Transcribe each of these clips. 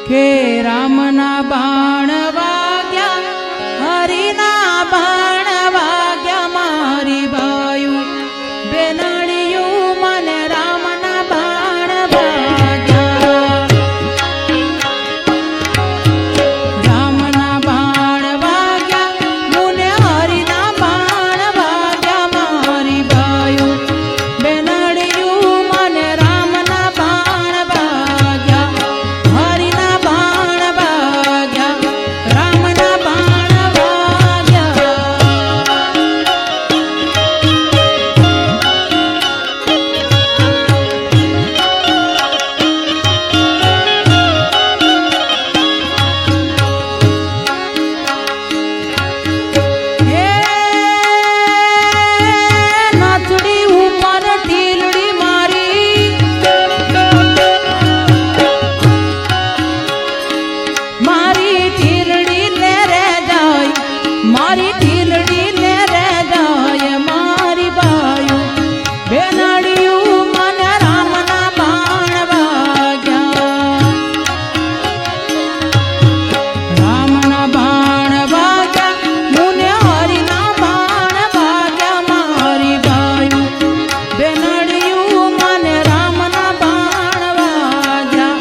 કે રામના બાણ વાગ્યા, હરિના બાણ વાગ્યા, મારી બાયું બેનડિયું મને રામના બાણ વાગ્યા. રામના બાણ વાગ્યા, મુને હરિના બાણ વાગ્યા, મારી બાયું બેનડિયું મને રામના બાણ વાગ્યા. હરિના બાણ વાગ્યા, રામના બાણ વાગ્યા. હે નાથડી ઉપર ઢીલડી મારી, મારી ઢીલડી લે રે જાય, મારી ઢીલડી લે રે જાય, મારી બાયું બેનડિયું મને રામના બાણ વાગ્યા. રામના બાણ વાગ્યા, મુને હરિના બાણ વાગ્યા, મારી બાયું બેનડિયું મને રામના બાણ વાગ્યા.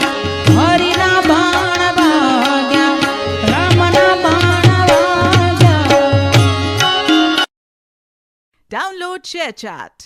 હરિના બાણ વાગ્યા, રામના બાણ વાગ્યા. Download ShareChat.